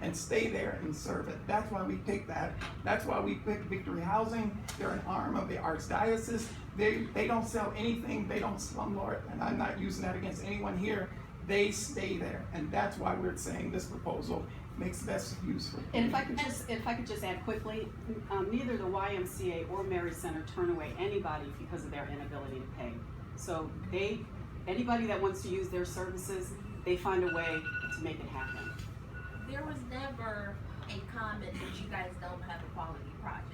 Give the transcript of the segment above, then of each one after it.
and stay there and serve it. That's why we picked that. That's why we picked Victory Housing. They're an arm of the Archdiocese. They don't sell anything. They don't slumlord, and I'm not using that against anyone here. They stay there, and that's why we're saying this proposal makes best use for. And if I could just add quickly, neither the YMCA or Mary Center turn away anybody because of their inability to pay. So anybody that wants to use their services, they find a way to make it happen. There was never a comment that you guys don't have a quality project.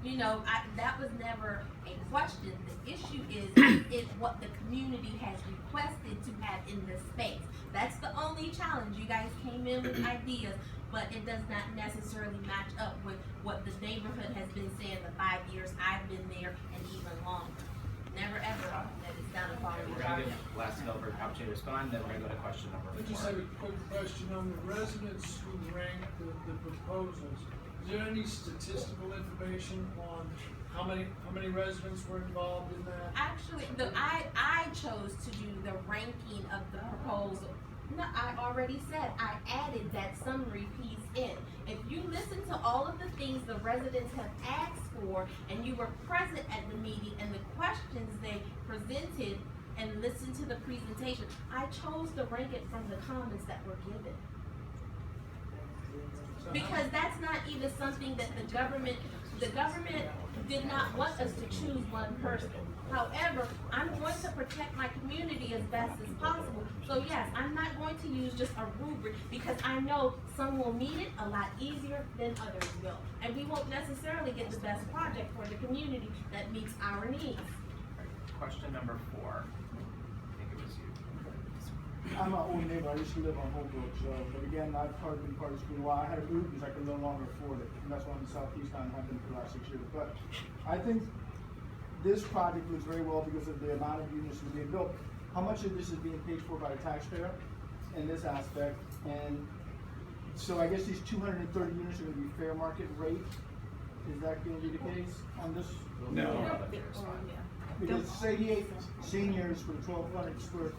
You know, that was never a question. The issue is what the community has requested to have in this space. That's the only challenge. You guys came in with ideas, but it does not necessarily match up with what the neighborhood has been saying the 5 years I've been there and even longer. Never ever that it's not a quality We're gonna project. give last developer an opportunity to respond, then we're gonna go to question number I just 4. have a quick question on the residents who ranked the proposals. Is there any statistical information on how many residents were involved in that? Actually, I chose to do the ranking of the proposal. No, I already said I added that summary piece in. If you listen to all of the things the residents have asked for, and you were present at the meeting and the questions they presented and listened to the presentation, I chose to rank it from the comments that were given. Because that's not even something that the government did not want us to choose one person. However, I'm going to protect my community as best as possible. So yes, I'm not going to use just a rubric because I know some will need it a lot easier than others will. And we won't necessarily get the best project for the community that meets our needs. Question number 4. I think it was you. I'm an old neighbor. I used to live on Holbrook, so, but again, I've been part of the school. Well, I had to move because I could no longer afford it, and that's why I'm in Southeast and have been for the last 6 years. But I think this project looks very well because of the amount of units that are being built. How much of this is being paid for by the taxpayer in this aspect? And so I guess these 230 units are going to be fair market rate. Is that going to be the case on this? No. Because it's 88 seniors for the 12,000 square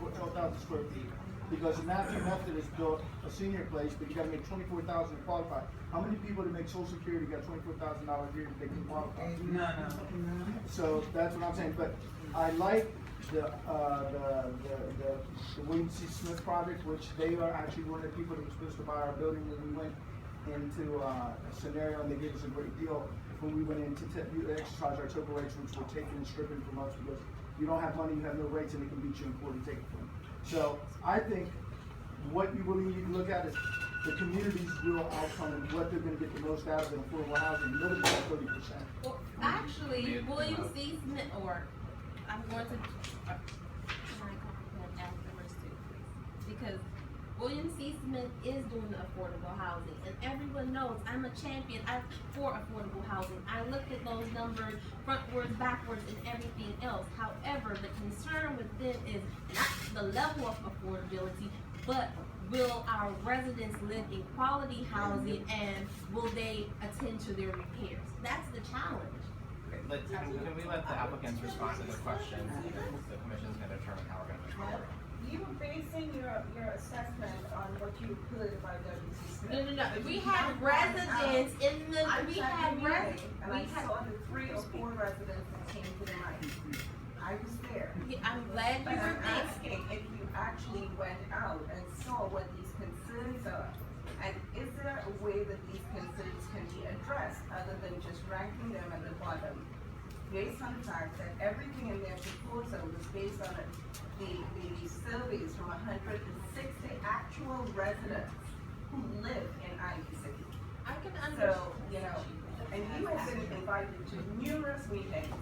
feet. Because the Natural Method has built a senior place, but you gotta make 24,000 to qualify. How many people to make Social Security got $24,000 a year to make them qualify? No. So that's what I'm saying, but I like the William C. Smith project, which they are actually one of the people that were supposed to buy our building when we went into a scenario, and they gave us a great deal when we went in to exercise our total rates, which were taken and stripping from us because you don't have money, you have no rates, and they can beat you in court and take it from you. So I think what you really need to look at is the community's real outcome and what they're going to get the most out of in affordable housing. Literally about 30%. Well, actually, William C. Smith, or I'm going to, can I compliment afterwards too, please? Because William C. Smith is doing the affordable housing, and everyone knows I'm a champion for affordable housing. I looked at those numbers frontwards, backwards, and everything else. However, the concern with them is not the level of affordability, but will our residents live in quality housing, and will they attend to their repairs? That's the challenge. Okay, can we let the applicants respond to the questions, and then the commission's gonna determine how we're gonna move forward. You were basing your assessment on what you could by WC Smith. No. We had residents in the, we had residents. And I saw the 3 or 4 residents that came to the night. I was there. I'm glad you But were I'm there. asking if you actually went out and saw what these concerns are. And is there a way that these concerns can be addressed other than just ranking them at the bottom? Based on the fact that everything in their proposal was based on the surveys from 160 actual residents who live in Ivy City. I can understand. So, you know, and you have been invited to numerous meetings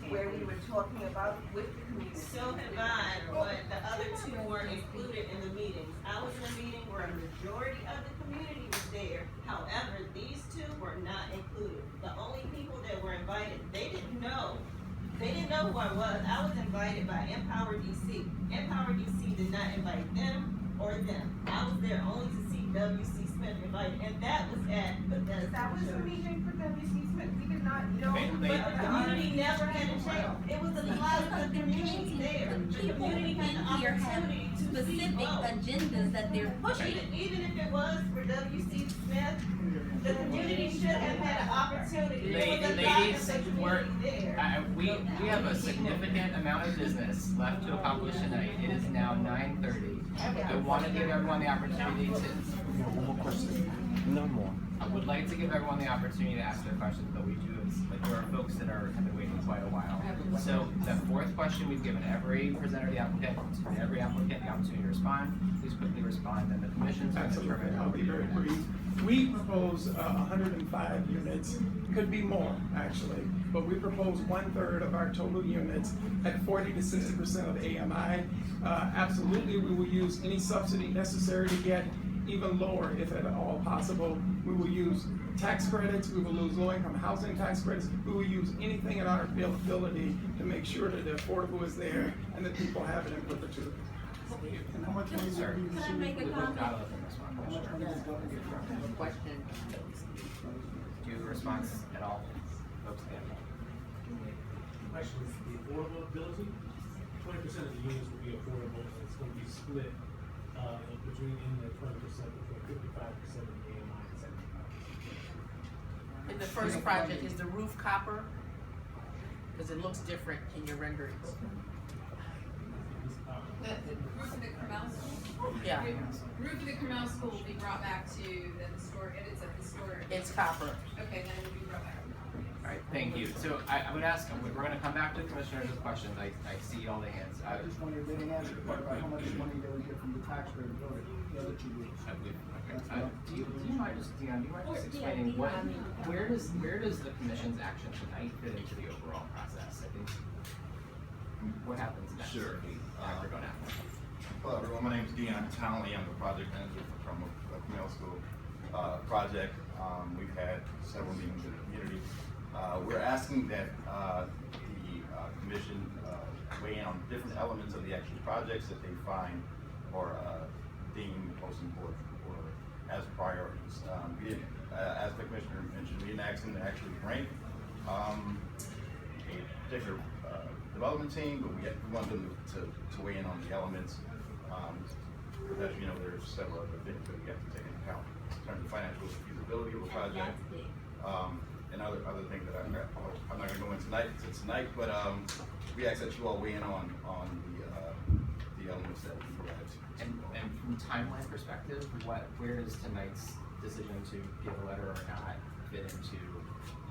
where we were talking about with the community. So have I, but the other 2 weren't included in the meetings. I was in a meeting where a majority of the community was there. However, these 2 were not included. The only people that were invited, they didn't know who I was. I was invited by Empower DC. Empower DC did not invite them or them. I was there only to see WC Smith invited, and that was at Bethesda. That was a meeting for WC Smith. We did not know. But the community never had a chance. It was a lot of the community there. The community had the Here have opportunity to see specific both. agendas that they're pushing. Even if it was for WC Smith, opportunity. There was a lot of Ladies, the community there. we have a significant amount of business left to accomplish tonight. It is now 9:30. I want to give everyone the opportunity to. One more question. No more. I would like to give everyone the opportunity to ask their questions, but we do, there are folks that have been waiting quite a while. So the fourth question, we've given every presenter the applicant, every applicant the opportunity to respond. Please quickly respond, and the commission's going to Absolutely, determine. I'll be very brief. We propose 105 units, could be more actually, but we propose 1/3 of our total units at 40 to 60% of AMI. Absolutely, we will use any subsidy necessary to get even lower if at all possible. We will use tax credits, we will use low-income housing tax credits, we will use anything in our ability to make sure that the affordable is there and that people have it in perpetuity. And how much money Sir. would be Can I make a received? comment? I'll open this one. How much money does government get from it? Question. Do you have a response at all, folks? Question is the affordability. 20% of the units will be affordable, and it's gonna be split, between, in the 20%, between 55% of the AMI and 75%. In the first project, is the roof copper? Cause it looks different in your renderings. The roof of the Carmel School? Yeah, Roof of the Carmel School will be brought back to the historic, it is a historic. it's copper. Okay, then it will be brought back. All right, thank you. So I would ask, we're gonna come back to the commissioners with questions. I see all the hands. I just wondered, they didn't answer the part about how much money they would get from the tax credit building, the other two groups. Do you mind just, Dion, do you mind just explaining what, where does the commission's action tonight fit into the overall process? I think, what happens next? Sure. After going after. Hello everyone, my name is Dion Townley. I'm the project manager from the Camille School project. We've had several meetings in the community. We're asking that the commission weigh in on different elements of the actual projects that they find or deem most important or as priorities. We didn't, as the commissioner mentioned, we didn't ask them to actually rank a particular development team, but we want them to weigh in on the elements. As you know, there's several other things that we have to take into account in terms of financial feasibility of the project. And other things that I'm not gonna go into tonight, but we ask that you all weigh in on the elements that we provide. And from timeline perspective, where does tonight's decision to give a letter or not fit into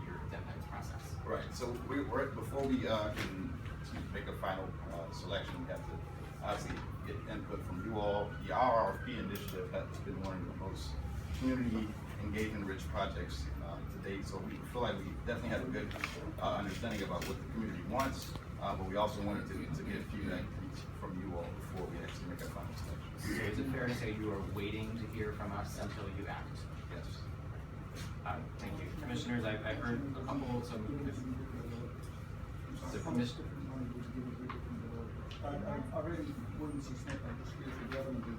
your deadline process? Right, so before we can make a final selection, we have to obviously get input from you all. The RRP initiative has been one of the most community engagement rich projects to date, so we feel like we definitely have a good understanding about what the community wants, but we also wanted to get feedback from you all before we actually make a final selection. So is it fair to say you are waiting to hear from us until you act? Yes. Thank you. Commissioners, I've heard a couple, so commission. I already wouldn't see Smith, I'm just curious if the other one did.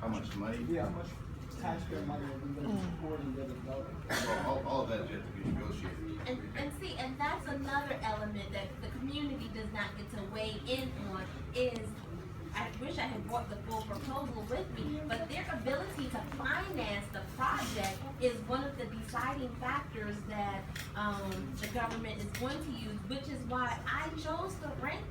How much money? Yeah, how much taxpayer money are we gonna support in the other development? Well, all of that yet to be negotiated. And that's another element that the community does not get to weigh in on is, I wish I had brought the full proposal with me, but their ability to finance the project is one of the deciding factors that the government is going to use, which is why I chose to rank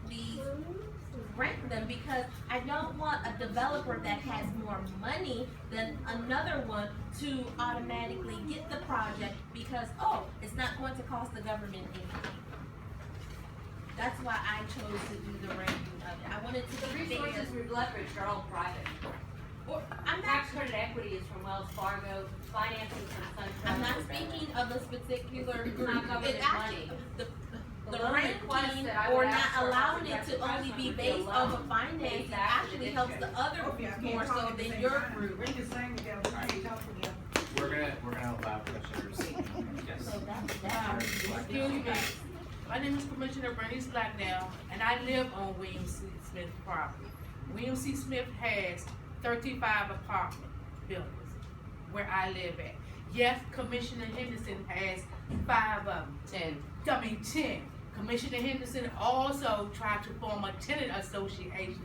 them, because I don't want a developer that has more money than another one to automatically get the project because, oh, it's not going to cost the government anything. That's why I chose to do the ranking of it. I wanted to The be fair. resources we've leveraged are all private. I'm not, Tax credit equity is from Wells Fargo, financing from SunTrust. I'm not speaking of a particular group. not government It actually, money. the loan request ranking that I or would not ask for a allowing it project to only be would be a based off loan. of financing Exactly. actually helps the other groups more so than your group. We're gonna allow commissioners. Yes. So that's Excuse me, my name is Commissioner Bernice Blacknell, and I live on William C. Smith property. William C. Smith has 35 apartment buildings where I live at. Yes, Commissioner Henderson has 5 of them. 10. Commissioner Henderson also tried to form a tenant association,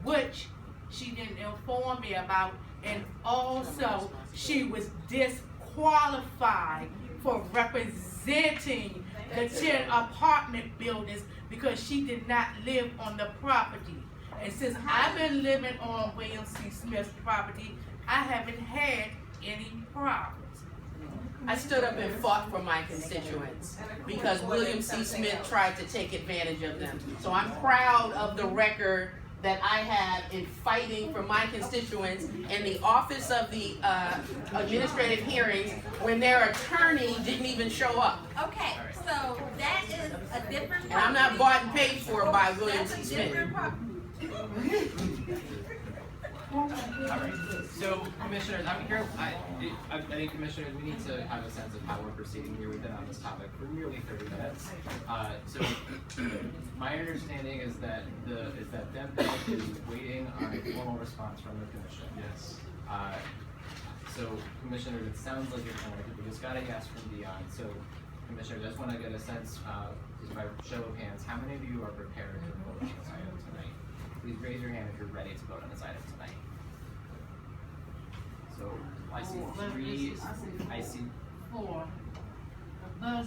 which she didn't inform me about, and also she was disqualified for representing the 10 apartment buildings because she did not live on the property. And since I've been living on William C. Smith's property, I haven't had any problems. I stood up and fought for my constituents because William C. Smith tried to take advantage of them. So I'm proud of the record that I have in fighting for my constituents in the office of the administrative hearings when their attorney didn't even show up. Okay, so that is a different. And I'm not bought and paid for by William C. That's a Smith. different property. Alright, so commissioners, I'm here, I think commissioners, we need to have a sense of how we're proceeding here. We've been on this topic for nearly 30 minutes. So my understanding is that DevDev is waiting on a formal response from the commission. Yes. So commissioners, it sounds like you're going to, we just got a yes from Dion. So commissioners, I just want to get a sense, just by show of hands, how many of you are prepared to vote on this item tonight? Please raise your hand if you're ready to vote on this item tonight. So I see 3, I see 4. Buzz